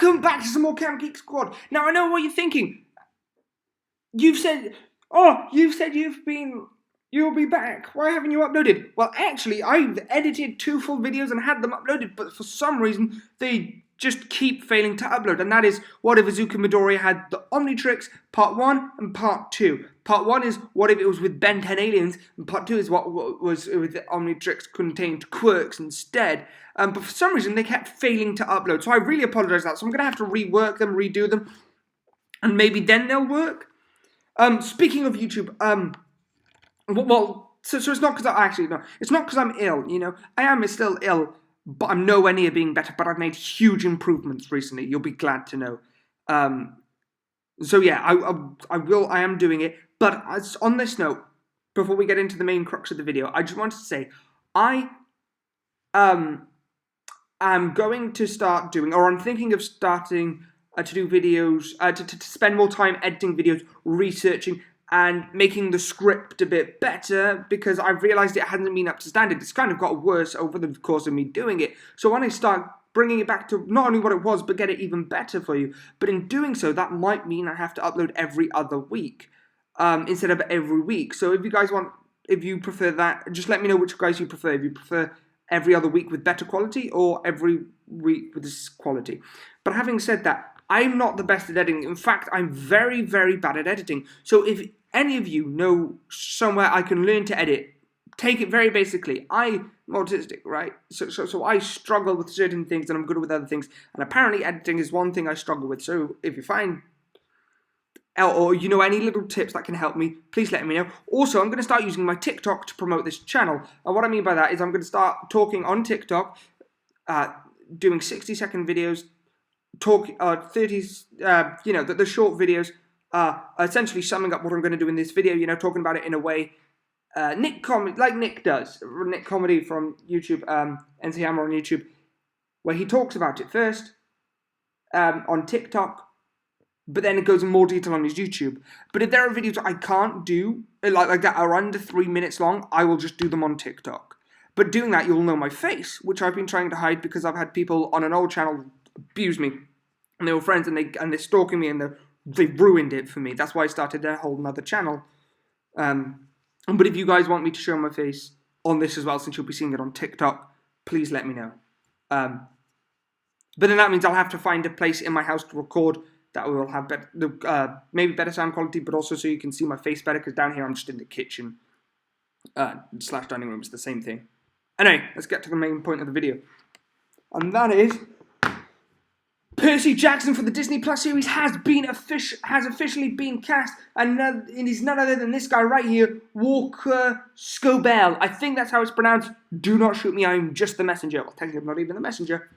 Welcome back to some more Camp Geek Squad. Now I know what you're thinking. You've said you'll be back. Why haven't you uploaded? Well, actually, I've edited 2 full videos and had them uploaded, but for some reason, they just keep failing to upload. And that is What If Azuka Midoriya Had the Omnitrix, Part 1 and Part 2. Part 1 is What If It Was With Ben 10 Aliens, and Part 2 is What Was With the Omnitrix Contained Quirks instead. But for some reason, they kept failing to upload. So I really apologize for that. So I'm going to have to rework them, redo them, and maybe then they'll work. Speaking of YouTube, so it's not because it's not because I'm ill, you know. I am still ill, but I'm nowhere near being better. But I've made huge improvements recently. You'll be glad to know. So yeah, I am doing it. But on this note, before we get into the main crux of the video, I just wanted to say I am going to start doing, or I'm thinking of starting to do videos, to spend more time editing videos, researching, and making the script a bit better, because I've realised it hasn't been up to standard. It's kind of got worse over the course of me doing it. So when I start bringing it back to not only what it was, but get it even better for you. But in doing so, that might mean I have to upload every other week, instead of every week. So if you prefer that, just let me know which guys you prefer. If you prefer every other week with better quality, or every week with this quality. But having said that, I'm not the best at editing. In fact, I'm very, very bad at editing. So if any of you know somewhere I can learn to edit, take it very basically. I'm autistic, right? So I struggle with certain things and I'm good with other things. And apparently editing is one thing I struggle with. So if you find, or you know any little tips that can help me, please let me know. Also, I'm going to start using my TikTok to promote this channel. And what I mean by that is I'm going to start talking on TikTok, doing 60-second videos, the short videos, essentially summing up what I'm going to do in this video, you know, talking about it in a way, like Nick does, Nick Comedy from YouTube, NC Hammer on YouTube, where he talks about it first, on TikTok, but then it goes in more detail on his YouTube. But if there are videos I can't do, like that are under 3 minutes long, I will just do them on TikTok. But doing that, you'll know my face, which I've been trying to hide because I've had people on an old channel abuse me, and they were friends, and they're stalking me, and they've ruined it for me. That's why I started a whole another channel. But if you guys want me to show my face on this as well, since you'll be seeing it on TikTok, please let me know. But then that means I'll have to find a place in my house to record that will have maybe better sound quality, but also so you can see my face better, because down here I'm just in the kitchen / dining room. It's the same thing. Anyway, let's get to the main point of the video, and that is Percy Jackson for the Disney Plus series has officially been cast, and it is none other than this guy right here, Walker Scobell. I think that's how it's pronounced. Do not shoot me, I'm just the messenger. Well, technically I'm not even the messenger.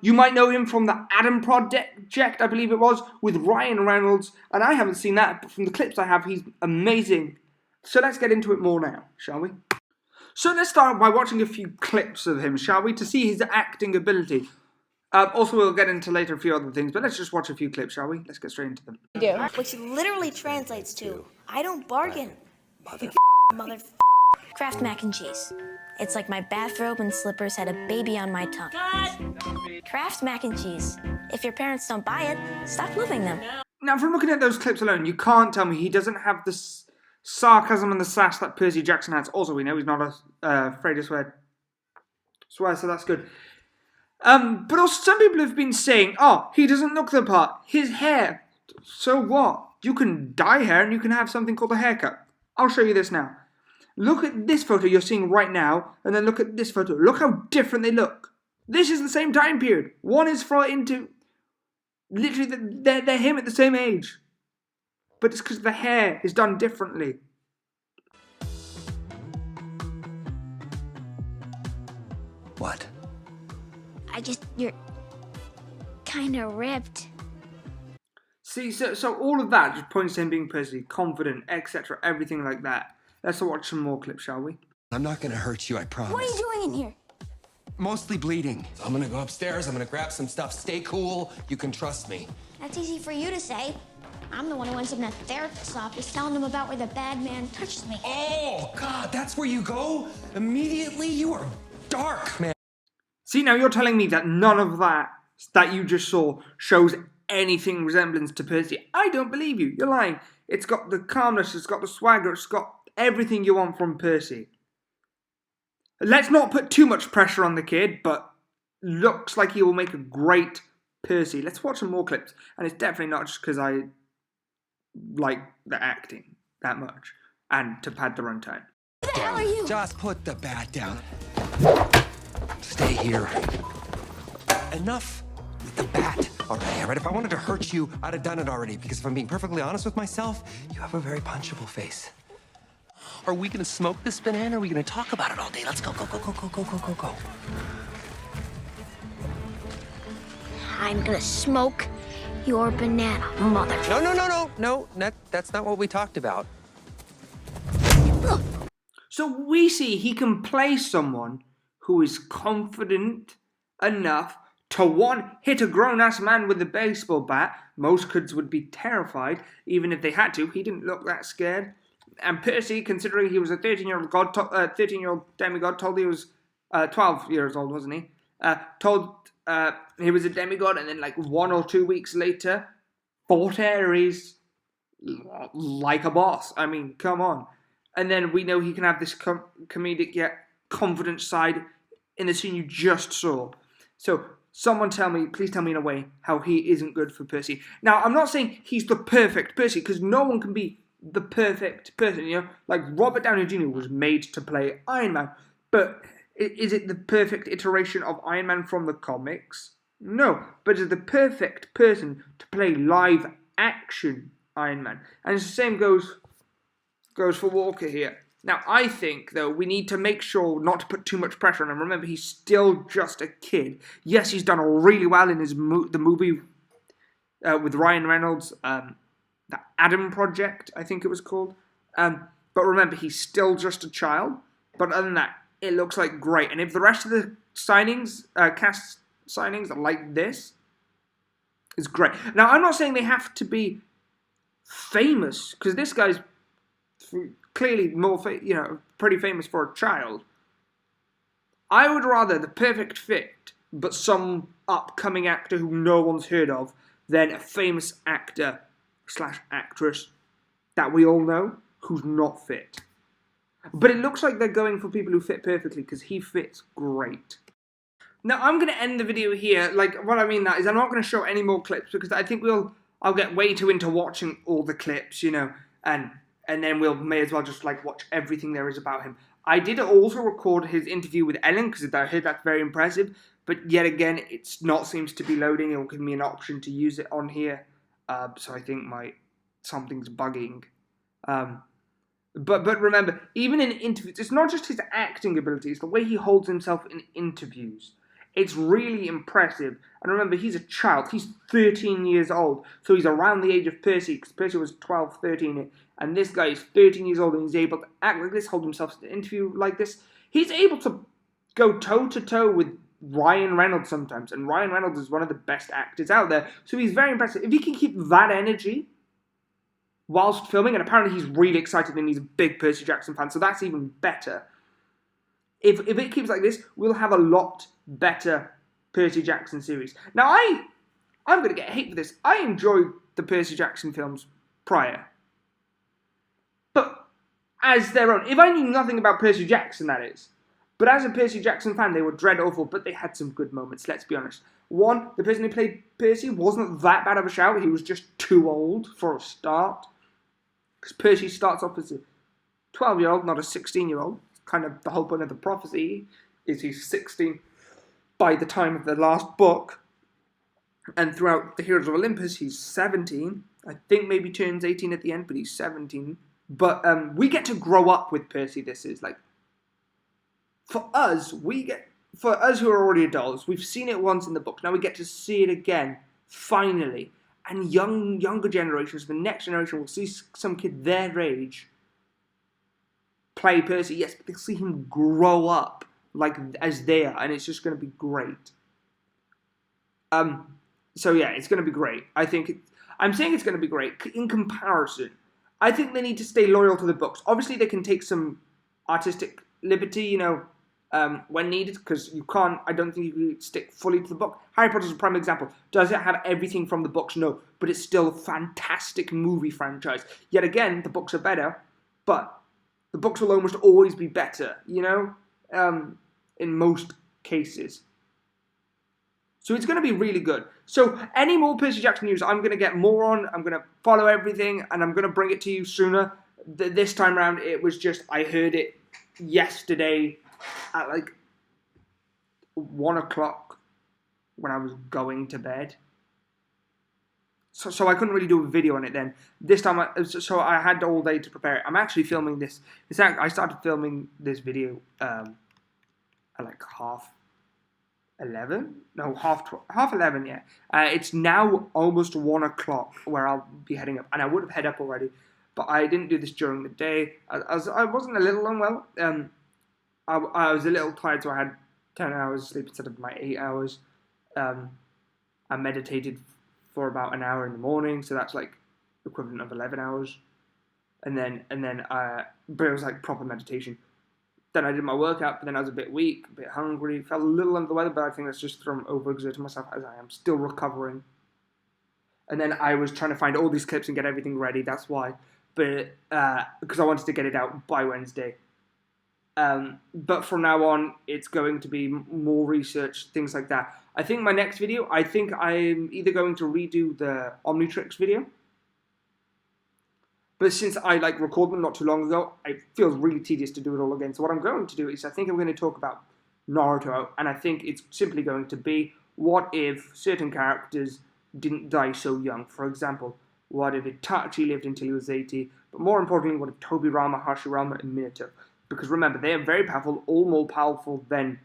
You might know him from the Adam Project, I believe it was, with Ryan Reynolds, and I haven't seen that, but from the clips I have, he's amazing. So let's get into it more now, shall we? So let's start by watching a few clips of him, shall we, to see his acting ability. Also, we'll get into later a few other things, but let's just watch a few clips, shall we? Let's get straight into them. Which literally translates to, I don't bargain. Mother Kraft mac and cheese. It's like my bathrobe and slippers had a baby on my tongue. Kraft mac and cheese. If your parents don't buy it, stop loving them. Now, from looking at those clips alone, you can't tell me he doesn't have the sarcasm and the sass that Percy Jackson has. Also, we know he's not afraid to swear, so that's good. But also some people have been saying, oh, he doesn't look the part. His hair. So what? You can dye hair and you can have something called a haircut. I'll show you this now. Look at this photo you're seeing right now, and then look at this photo. Look how different they look. This is the same time period. One is literally, they're him at the same age. But it's because the hair is done differently. What? You're kind of ripped. See, so all of that just points to him being Percy, confident, etc., everything like that. Let's watch some more clips, shall we? I'm not gonna hurt you, I promise. What are you doing in here? Mostly bleeding. I'm gonna go upstairs, I'm gonna grab some stuff. Stay cool, you can trust me. That's easy for you to say. I'm the one who ends up in a therapist's office telling them about where the bad man touched me. Oh, God, that's where you go? Immediately? You are dark, man. See, now you're telling me that none of that that you just saw shows anything resemblance to Percy, I don't believe you. You're lying. It's got the calmness, it's got the swagger, it's got everything you want from Percy. Let's not put too much pressure on the kid, but looks like he will make a great Percy. Let's watch some more clips. And it's definitely not just because I like the acting that much and to pad the runtime. Who the hell are you? Just put the bat down. Stay here. Enough with the bat. All right, if I wanted to hurt you, I'd have done it already. Because if I'm being perfectly honest with myself, you have a very punchable face. Are we gonna smoke this banana or are we gonna talk about it all day? Let's go, go, go, go, go, go, go, go, go. I'm gonna smoke your banana, mother. No, that's not what we talked about. So we see he can play someone who is confident enough to, one, hit a grown-ass man with a baseball bat. Most kids would be terrified, even if they had to. He didn't look that scared. And Percy, considering he was a 13-year-old demigod, told he was 12 years old, wasn't he? Told he was a demigod, and then like 1 or 2 weeks later, fought Ares like a boss. I mean, come on. And then we know he can have this comedic yet confident side in the scene you just saw. So someone please tell me in a way how he isn't good for Percy. Now, I'm not saying he's the perfect Percy, because no one can be the perfect person, you know? Like, Robert Downey Jr. was made to play Iron Man. But is it the perfect iteration of Iron Man from the comics? No. But is the perfect person to play live action Iron Man? And the same goes for Walker here. Now, I think, though, we need to make sure not to put too much pressure on him. Remember, he's still just a kid. Yes, he's done really well in the movie with Ryan Reynolds, the Adam Project, I think it was called. But remember, he's still just a child. But other than that, it looks like great. And if the rest of the cast signings are like this, it's great. Now, I'm not saying they have to be famous, because this guy's clearly more, pretty famous for a child. I would rather the perfect fit, but some upcoming actor who no one's heard of, than a famous actor / actress that we all know who's not fit. But it looks like they're going for people who fit perfectly, because he fits great. Now, I'm going to end the video here. Like, what I mean that is I'm not going to show any more clips, because I think I'll get way too into watching all the clips, and then we'll may as well just like watch everything there is about him. I did also record his interview with Ellen, because I heard that's very impressive, but yet again, it's not seems to be loading. It will give me an option to use it on here, so I think something's bugging. But remember, even in interviews, it's not just his acting ability, it's the way he holds himself in interviews. It's really impressive. And remember, he's a child. He's 13 years old. So he's around the age of Percy, because Percy was 12, 13. And this guy is 13 years old, and he's able to act like this, hold himself in an interview like this. He's able to go toe-to-toe with Ryan Reynolds sometimes. And Ryan Reynolds is one of the best actors out there. So he's very impressive. If he can keep that energy whilst filming, and apparently he's really excited and he's a big Percy Jackson fan, so that's even better. If it keeps like this, we'll have a lot better Percy Jackson series. Now, I'm going to get hate for this. I enjoyed the Percy Jackson films prior. But as their own. If I knew nothing about Percy Jackson, that is. But as a Percy Jackson fan, they were dread-awful, but they had some good moments, let's be honest. One, the person who played Percy wasn't that bad of a shout. He was just too old for a start. Because Percy starts off as a 12-year-old, not a 16-year-old. Kind of the whole point of the prophecy is he's 16 by the time of the last book. And throughout the Heroes of Olympus, he's 17. I think maybe turns 18 at the end, but he's 17. But we get to grow up with Percy, this is. Like, for us who are already adults, we've seen it once in the book. Now we get to see it again, finally. And younger generations, the next generation, will see some kid their age play Percy, yes, but they'll see him grow up like as they are, and it's just going to be great. So yeah, it's going to be great. I'm saying it's going to be great in comparison. I think they need to stay loyal to the books. Obviously, they can take some artistic liberty, when needed, because you can't, I don't think you can stick fully to the book. Harry Potter's a prime example. Does it have everything from the books? No, but it's still a fantastic movie franchise. Yet again, the books are better, but the books will almost always be better, you know, in most cases. So it's going to be really good. So any more Percy Jackson news, I'm going to get more on. I'm going to follow everything, and I'm going to bring it to you sooner. This time around, it was just, I heard it yesterday at like 1 o'clock when I was going to bed. So I couldn't really do a video on it then. This time, I had all day to prepare it. I'm actually filming this. I started filming this video at like 11? No, half 11, yeah. It's now almost 1 o'clock where I'll be heading up. And I would have head up already, but I didn't do this during the day. I wasn't a little unwell. I was a little tired, so I had 10 hours sleep instead of my 8 hours. I meditated for about an hour in the morning, so that's like equivalent of 11 hours. And then but it was like proper meditation. Then I did my workout, but then I was a bit weak, a bit hungry, felt a little under the weather, but I think that's just from overexerting myself as I am still recovering. And then I was trying to find all these clips and get everything ready, that's why. But, because I wanted to get it out by Wednesday. But from now on, it's going to be more research, things like that. I think my next video, I think I'm either going to redo the Omnitrix video. But since I recorded them not too long ago, it feels really tedious to do it all again. So what I'm going to do is I think I'm going to talk about Naruto, and I think it's simply going to be, what if certain characters didn't die so young? For example, what if Itachi lived until he was 80? But more importantly, what if Tobirama, Hashirama, and Minato? Because remember, they are very powerful, all more powerful than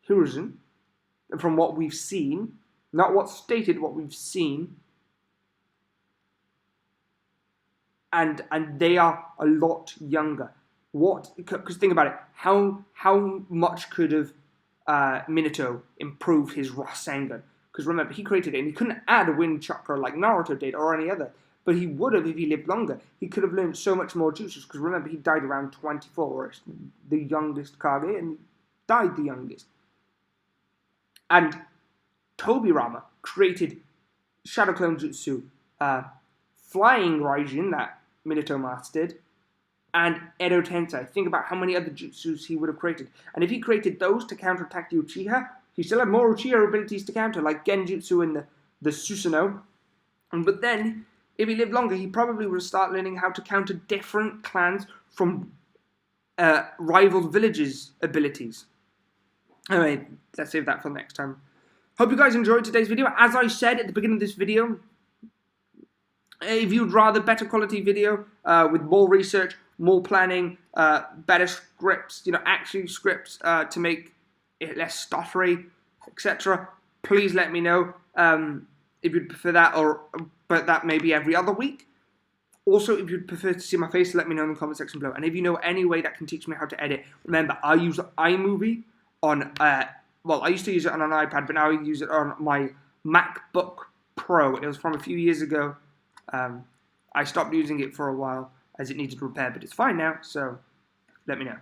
Hiruzen. And from what we've seen, not what's stated, what we've seen, and they are a lot younger. Because think about it, how much could have Minato improved his Rasengan? Because remember, he created it, and he couldn't add a wind chakra like Naruto did, or any other. But he would have if he lived longer. He could have learned so much more jutsus, because remember, he died around 24, the youngest Kage, and died the youngest. And Tobirama created Shadow Clone Jutsu, Flying Raijin, that Minato mastered, and Edo Tensei. Think about how many other jutsus he would have created. And if he created those to counterattack the Uchiha, he still had more Uchiha abilities to counter, like Genjutsu and the Susanoo. But then, if he lived longer, he probably would start learning how to counter different clans from rival villages' abilities. Anyway, let's save that for next time. Hope you guys enjoyed today's video. As I said at the beginning of this video, if you'd rather better quality video with more research, more planning, better scripts, actually scripts to make it less stuttery, etc., please let me know if you'd prefer that, but that may be every other week. Also, if you'd prefer to see my face, let me know in the comment section below. And if you know any way that can teach me how to edit, remember, I use iMovie on, I used to use it on an iPad, but now I use it on my MacBook Pro. It was from a few years ago. I stopped using it for a while as it needed repair, but it's fine now, so let me know.